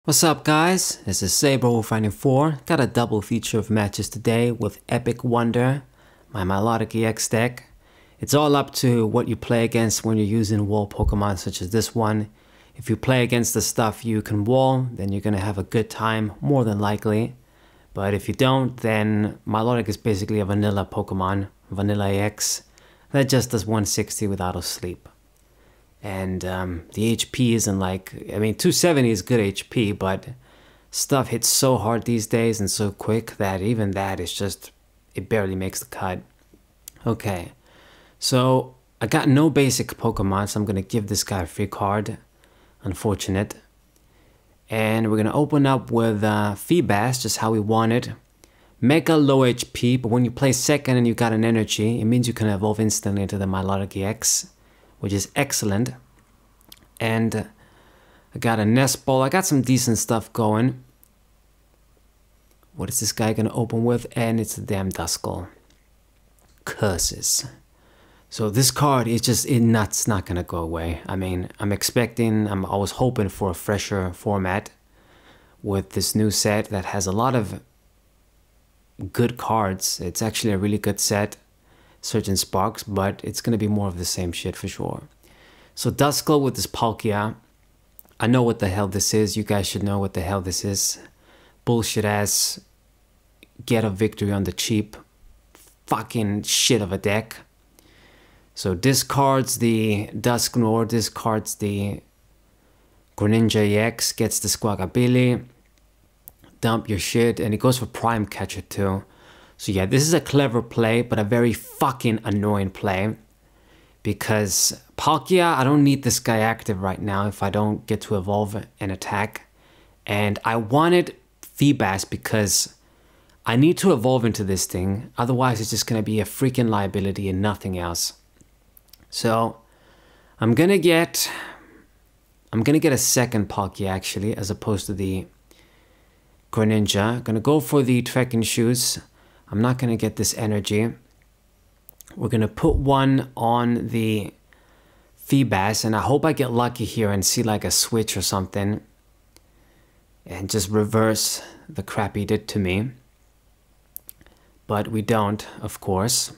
What's up guys, this is Saber4. Got a double feature of matches today with Epic Wonder, my Milotic EX deck. It's all up to what you play against when you're using wall Pokemon such as this one. If you play against the stuff you can wall, then you're gonna have a good time, more than likely. But if you don't, then Milotic is basically a vanilla Pokemon, vanilla EX, that just does 160 with auto sleep. And the HP isn't like, 270 is good HP, but stuff hits so hard these days and so quick that even that is just, it barely makes the cut. Okay, so I got no basic Pokemon, so I'm gonna give this guy a free card. Unfortunate. And we're gonna open up with Feebas, just how we want it. Mega low HP, but when you play second and you got an energy, it means you can evolve instantly into the Milotic EX, which is excellent. And I got a Nest Ball. I got some decent stuff going. What is this guy gonna open with? And it's the damn Duskull. Curses. So this card is just, it's not gonna go away. I was hoping for a fresher format with this new set that has a lot of good cards. It's actually a really good set. Surgeon Sparks, but it's gonna be more of the same shit for sure. So Duskull with this Palkia. I know what the hell this is. You guys should know what the hell this is. Bullshit ass, get a victory on the cheap fucking shit of a deck. So discards the Dusknoir, discards the Greninja EX, gets the Squawkabilly, dump your shit, and it goes for Prime Catcher too. So yeah, this is a clever play, but a very fucking annoying play. Because Palkia, I don't need this guy active right now if I don't get to evolve and attack. And I wanted Feebas because I need to evolve into this thing. Otherwise, it's just going to be a freaking liability and nothing else. So I'm gonna get a second Palkia actually, as opposed to the Greninja. I'm gonna go for the trekking shoes. I'm not gonna get this energy. We're gonna put one on the Feebas, and I hope I get lucky here and see like a switch or something and just reverse the crap he did to me. But we don't, of course.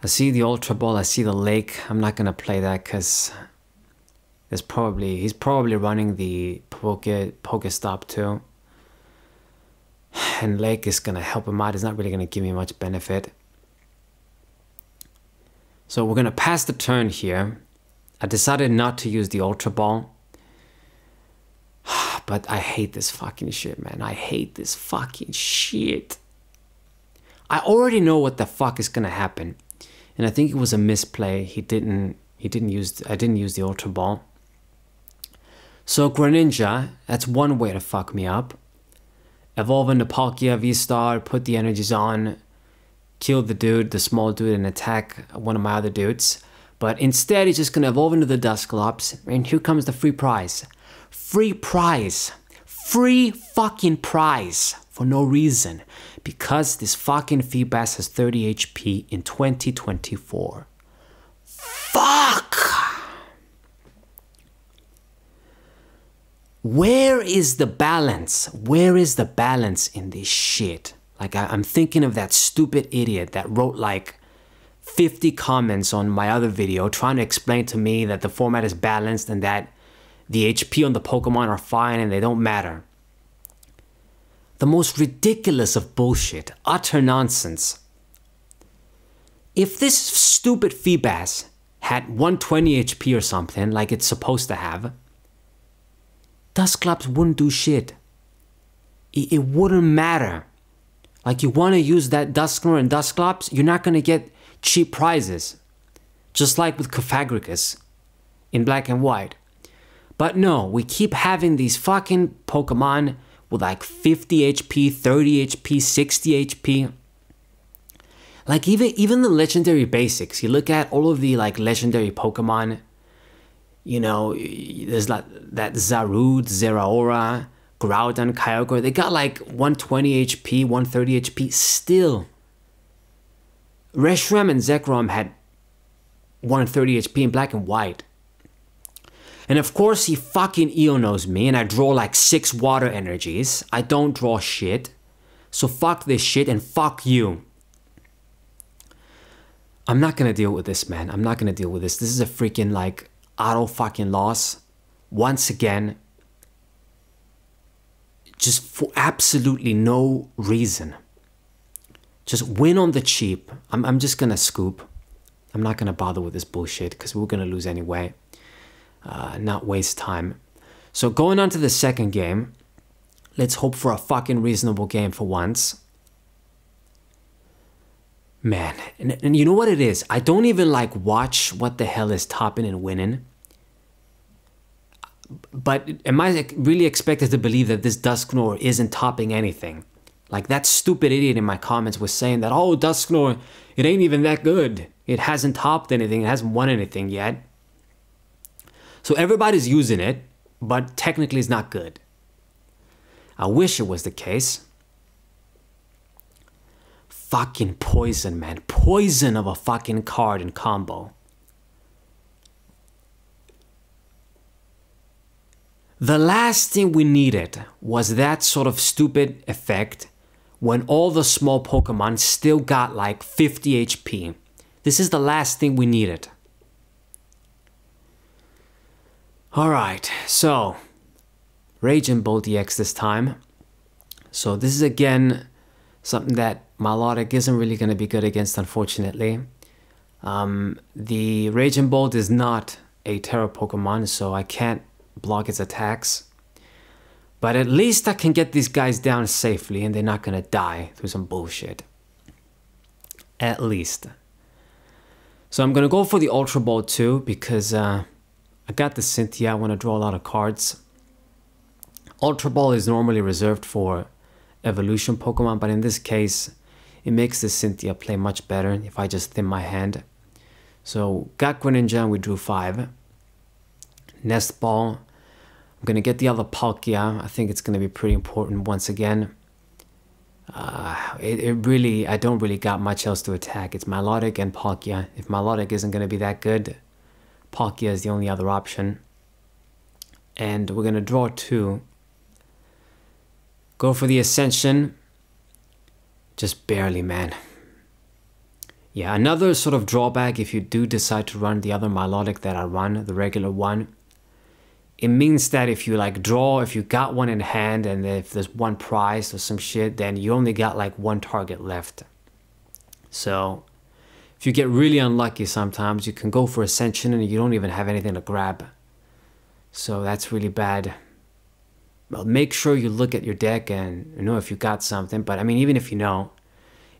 I see the Ultra Ball, I see the Lake. I'm not gonna play that because he's probably running the Pokestop too. And Lake is gonna help him out. It's not really gonna give me much benefit. So we're gonna pass the turn here. I decided not to use the Ultra Ball. But I hate this fucking shit, man. I hate this fucking shit. I already know what the fuck is gonna happen. And I think it was a misplay. I didn't use the Ultra Ball. So Greninja, that's one way to fuck me up. Evolve into Palkia VSTAR, put the energies on, kill the dude, the small dude, and attack one of my other dudes. But instead, he's just gonna evolve into the Dusclops, and here comes the free prize. Free prize. Free fucking prize. For no reason. Because this fucking Feebas has 30 HP in 2024. Fuck! Where is the balance? Where is the balance in this shit? Like, I'm thinking of that stupid idiot that wrote like 50 comments on my other video trying to explain to me that the format is balanced and that the HP on the Pokemon are fine and they don't matter. The most ridiculous of bullshit, utter nonsense. If this stupid Feebas had 120 HP or something like it's supposed to have, Dusclops wouldn't do shit. It wouldn't matter. Like, you want to use that Dusknoir and Dusclops, you're not going to get cheap prizes. Just like with Cofagrigus in Black and White. But no, we keep having these fucking Pokemon with like 50 HP, 30 HP, 60 HP. Like even the legendary basics, you look at all of the like legendary Pokemon, you know, there's like that Zarude, Zeraora, Groudon, Kyogre, they got like 120 HP, 130 HP still. Reshiram and Zekrom had 130 HP in Black and White. And of course he fucking Eonos me and I draw like 6 water energies. I don't draw shit. So fuck this shit and fuck you. I'm not gonna deal with this, man. I'm not gonna deal with this. This is a freaking like auto fucking loss. Once again. Just for absolutely no reason. Just win on the cheap. I'm just gonna scoop. I'm not gonna bother with this bullshit because we're gonna lose anyway. Not waste time. So going on to the second game. Let's hope for a fucking reasonable game for once. Man, and you know what it is? I don't even like watch what the hell is topping and winning. But am I really expected to believe that this Dusknoir isn't topping anything? Like that stupid idiot in my comments was saying that, oh, Dusknoir, it ain't even that good. It hasn't topped anything. It hasn't won anything yet. So everybody's using it, but technically it's not good. I wish it was the case. Fucking poison, man. Poison of a fucking card and combo. The last thing we needed was that sort of stupid effect when all the small Pokemon still got like 50 HP. This is the last thing we needed. Alright, so Raging Bolt EX this time. So this is again something that Milotic isn't really going to be good against, unfortunately. The Raging Bolt is not a Terra Pokemon, so I can't block its attacks. But at least I can get these guys down safely and they're not going to die through some bullshit. At least. So I'm going to go for the Ultra Ball too because I got the Cynthia. I want to draw a lot of cards. Ultra Ball is normally reserved for evolution Pokemon, but in this case it makes the Cynthia play much better if I just thin my hand. So got Greninja and we drew 5. Nest Ball. I'm gonna get the other Palkia. I think it's gonna be pretty important once again. I don't really got much else to attack. It's Milotic and Palkia. If Milotic isn't gonna be that good, Palkia is the only other option. And we're gonna draw 2. Go for the Ascension. Just barely, man. Yeah, another sort of drawback if you do decide to run the other Milotic that I run, the regular one. It means that if you like draw, if you got one in hand and if there's one prize or some shit, then you only got like 1 target left. So if you get really unlucky sometimes, you can go for Ascension and you don't even have anything to grab. So that's really bad. Well, make sure you look at your deck and you know if you got something. But I mean, even if you know,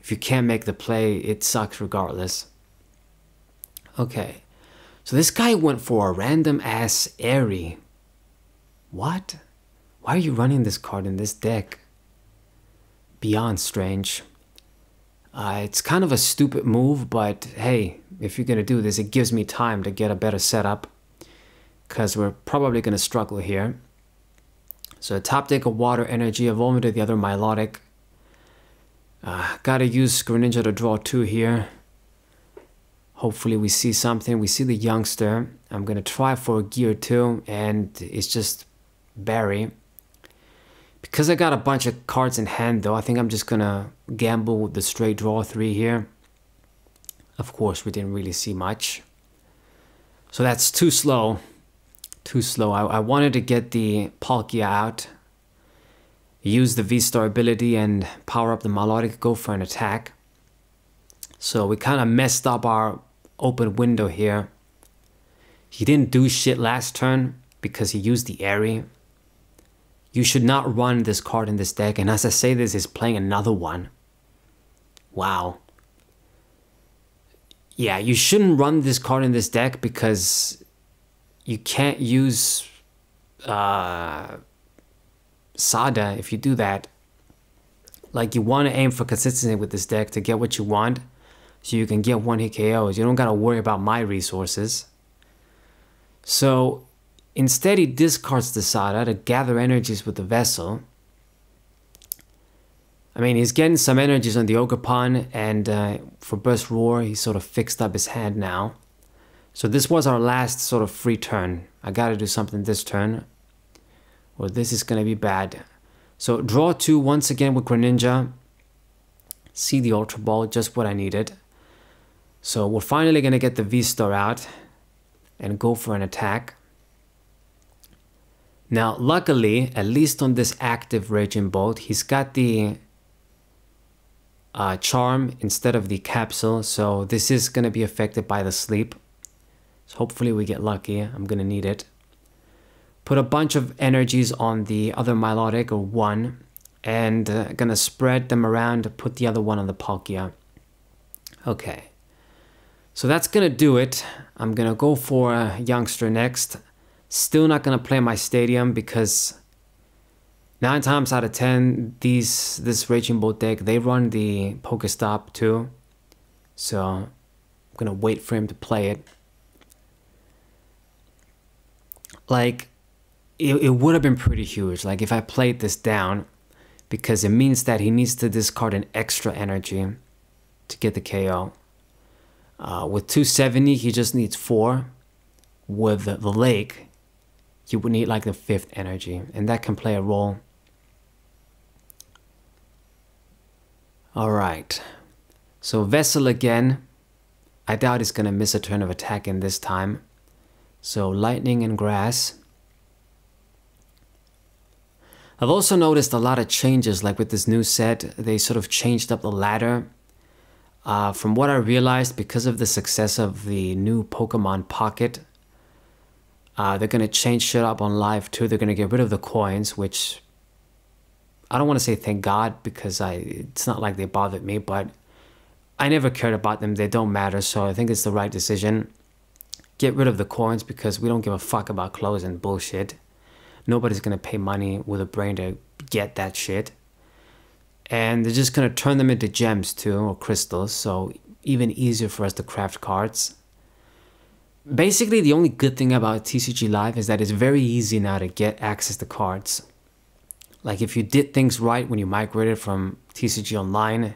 if you can't make the play, it sucks regardless. Okay. So this guy went for a random ass Airy. What? Why are you running this card in this deck? Beyond strange. It's kind of a stupid move, but hey, if you're going to do this, it gives me time to get a better setup. Because we're probably going to struggle here. So top deck of Water Energy, evolve into the other Milotic. Gotta use Greninja to draw 2 here. Hopefully we see something. We see the youngster. I'm going to try for a Gear 2 and it's just Barry. Because I got a bunch of cards in hand though, I think I'm just going to gamble with the straight draw 3 here. Of course, we didn't really see much. So that's too slow. Too slow. I wanted to get the Palkia out. Use the VSTAR ability and power up the Milotic, go for an attack. So we kind of messed up our open window here. He didn't do shit last turn because he used the Airy. You should not run this card in this deck. And as I say this, he's playing another one. Wow. Yeah, you shouldn't run this card in this deck because you can't use Sada if you do that. Like, you want to aim for consistency with this deck to get what you want. So you can get 1-hit KOs. You don't got to worry about my resources. So instead he discards the Sada to gather energies with the Vessel. I mean, he's getting some energies on the Ogerpon, and for Burst Roar, he sort of fixed up his hand now. So this was our last sort of free turn. I gotta do something this turn, or this is gonna be bad. So draw 2 once again with Greninja. See the Ultra Ball, just what I needed. So we're finally gonna get the V-Star out and go for an attack. Now, luckily, at least on this active Raging Bolt, he's got the Charm instead of the Capsule, so this is going to be affected by the sleep. So hopefully we get lucky. I'm going to need it. Put a bunch of energies on the other Milotic, or 1, and going to spread them around to put the other one on the Palkia. Okay. So that's going to do it. I'm going to go for a Youngster next. Still not going to play my Stadium because 9 times out of 10, this Raging Bolt deck, they run the Pokestop too. So I'm going to wait for him to play it. Like, it would have been pretty huge, like if I played this down, because it means that he needs to discard an extra energy to get the KO. With 270, he just needs 4. With the Lake, you would need like the 5th energy, and that can play a role. Alright, so Vessel again. I doubt he's gonna miss a turn of attacking this time. So Lightning and Grass. I've also noticed a lot of changes, like with this new set, they sort of changed up the ladder. From what I realized, because of the success of the new Pokemon Pocket, they're going to change shit up on live too. They're going to get rid of the coins, which I don't want to say thank God, because it's not like they bothered me, but I never cared about them. They don't matter, so I think it's the right decision. Get rid of the coins because we don't give a fuck about clothes and bullshit. Nobody's going to pay money with a brain to get that shit. And they're just going to turn them into gems too, or crystals, so even easier for us to craft cards. Basically, the only good thing about TCG Live is that it's very easy now to get access to cards. Like if you did things right when you migrated from TCG Online,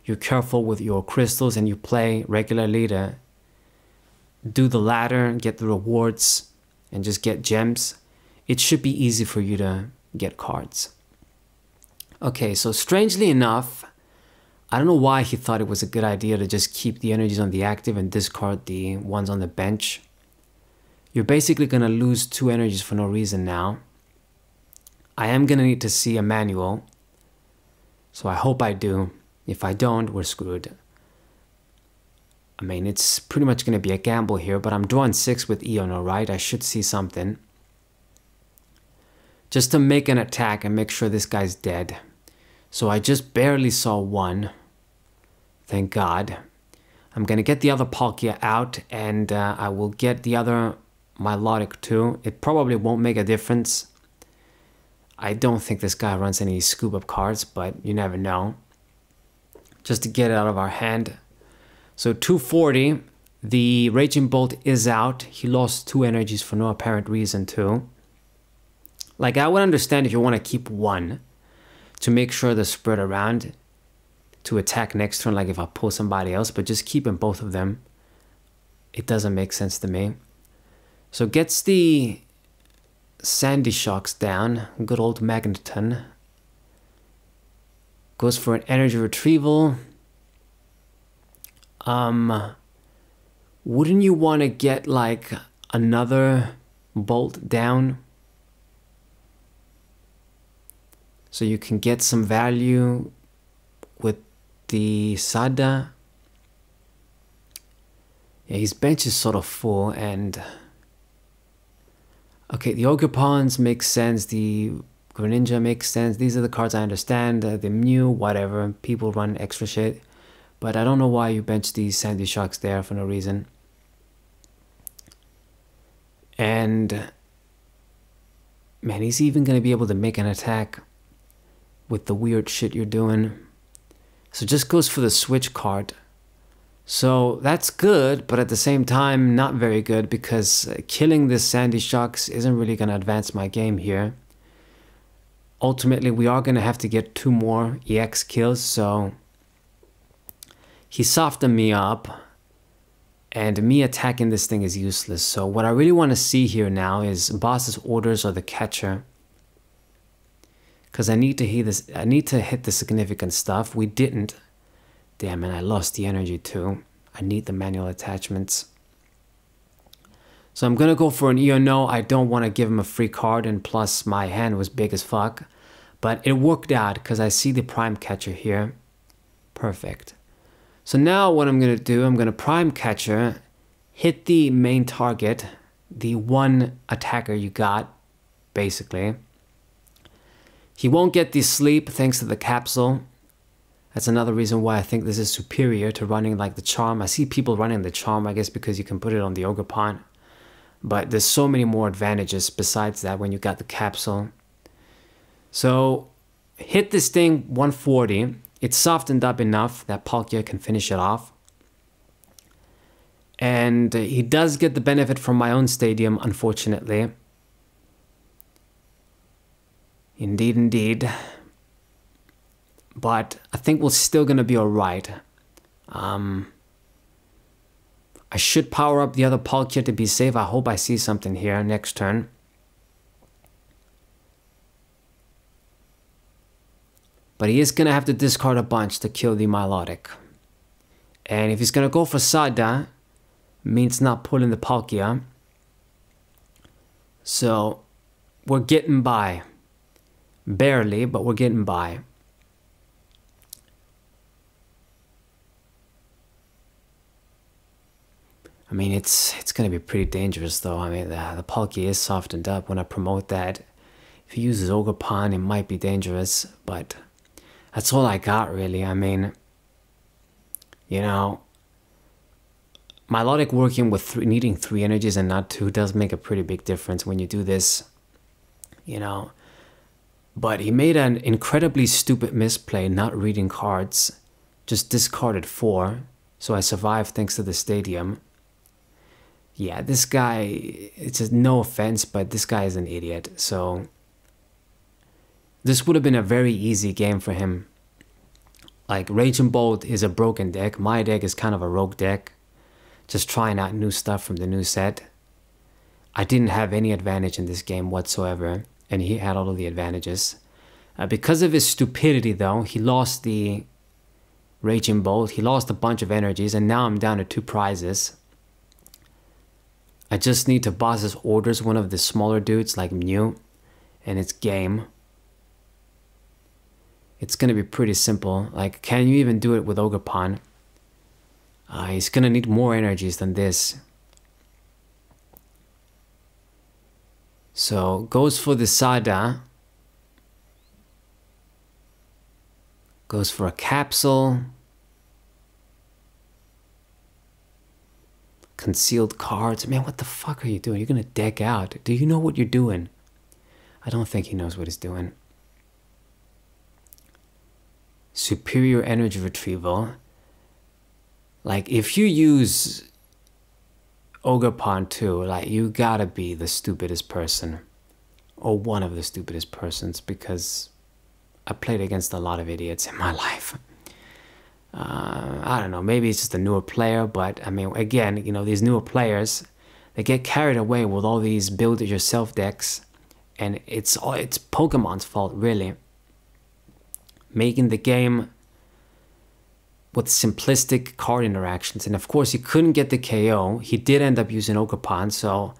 you're careful with your crystals and you play regularly to do the ladder, get the rewards, and just get gems, it should be easy for you to get cards. Okay, so strangely enough, I don't know why he thought it was a good idea to just keep the energies on the active and discard the ones on the bench. You're basically going to lose 2 energies for no reason now. I am going to need to see a manual, so I hope I do. If I don't, we're screwed. I mean, it's pretty much going to be a gamble here, but I'm drawing 6 with Eono, right? I should see something. Just to make an attack and make sure this guy's dead. So I just barely saw 1. Thank God. I'm going to get the other Palkia out, and I will get the other Milotic too. It probably won't make a difference. I don't think this guy runs any scoop up cards, but you never know. Just to get it out of our hand. So 240, the Raging Bolt is out. He lost 2 energies for no apparent reason too. Like, I would understand if you want to keep 1 to make sure they're spread around to attack next turn, like if I pull somebody else, but just keeping both of them, it doesn't make sense to me. So gets the Sandy Shocks down, good old Magneton. Goes for an energy retrieval. Wouldn't you want to get like another Bolt down? So you can get some value with the Sada. Yeah, his bench is sort of full, and okay, the Ogre makes sense, the Greninja makes sense. These are the cards I understand. The Mew, whatever. People run extra shit. But I don't know why you bench these Sandy Shocks there for no reason. And man, he's even going to be able to make an attack with the weird shit you're doing. So just goes for the switch card. So that's good, but at the same time not very good, because killing this Sandy Shocks isn't really going to advance my game here. Ultimately, we are going to have to get 2 more EX kills, so he softened me up, And me attacking this thing is useless. So what I really want to see here now is boss's orders or the catcher. Because I need to hit the significant stuff. We didn't. Damn it, I lost the energy too. I need the manual attachments. So I'm going to go for an EO. I don't want to give him a free card, and plus my hand was big as fuck. But it worked out because I see the prime catcher here. Perfect. So now what I'm going to do, I'm going to prime catcher, hit the main target, the one attacker you got, basically. He won't get the sleep thanks to the capsule. That's another reason why I think this is superior to running like the charm. I see people running the charm, I guess because you can put it on the Ogerpon. But there's so many more advantages besides that when you got the capsule. So hit this thing 140. It's softened up enough that Palkia can finish it off. And he does get the benefit from my own stadium, unfortunately. Indeed, indeed. But I think we're still going to be alright. I should power up the other Palkia to be safe. I hope I see something here next turn. But he is going to have to discard a bunch to kill the Milotic. And if he's going to go for Sada, means not pulling the Palkia. So we're getting by. Barely, but we're getting by. I mean, it's going to be pretty dangerous, though. I mean, the Palkia is softened up when I promote that. If he uses Ogerpon, it might be dangerous, but that's all I got, really. I mean, you know, Milotic working with needing 3 energies and not 2 does make a pretty big difference when you do this, you know. But he made an incredibly stupid misplay not reading cards, just discarded 4, so I survived thanks to the stadium. Yeah, this guy, it's just no offense, but this guy is an idiot. So this would have been a very easy game for him. Like, Rage and Bolt is a broken deck. My deck is kind of a rogue deck. Just trying out new stuff from the new set. I didn't have any advantage in this game whatsoever, and he had all of the advantages. Because of his stupidity, though, he lost the Rage and Bolt. He lost a bunch of energies, and now I'm down to 2 prizes. I just need to boss his orders, one of the smaller dudes like Mew, and it's game. It's going to be pretty simple. Like, can you even do it with Ogerpon? He's going to need more energies than this. So, goes for the Sada. Goes for a capsule. Concealed cards. Man, what the fuck are you doing? You're going to deck out. Do you know what you're doing? I don't think he knows what he's doing. Superior energy retrieval. Like, if you use Ogerpon too, like, you gotta be the stupidest person. Or one of the stupidest persons, because I played against a lot of idiots in my life. I don't know, maybe it's just a newer player, but I mean, again, you know, these newer players, they get carried away with all these build-it-yourself decks, and it's Pokemon's fault, really. Making the game with simplistic card interactions, and of course, he couldn't get the KO. He did end up using Ogerpon, so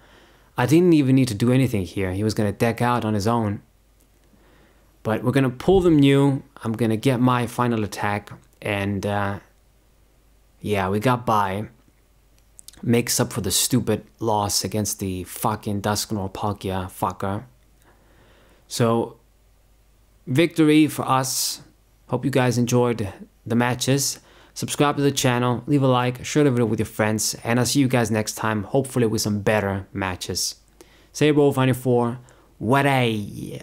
I didn't even need to do anything here. He was going to deck out on his own. But we're going to pull the Mew. I'm going to get my final attack. And yeah, we got by. Makes up for the stupid loss against the fucking Dusknoir Palkia fucker. So, victory for us. Hope you guys enjoyed the matches. Subscribe to the channel, leave a like, share the video with your friends, and I'll see you guys next time, hopefully with some better matches. Say Roll 94, what a...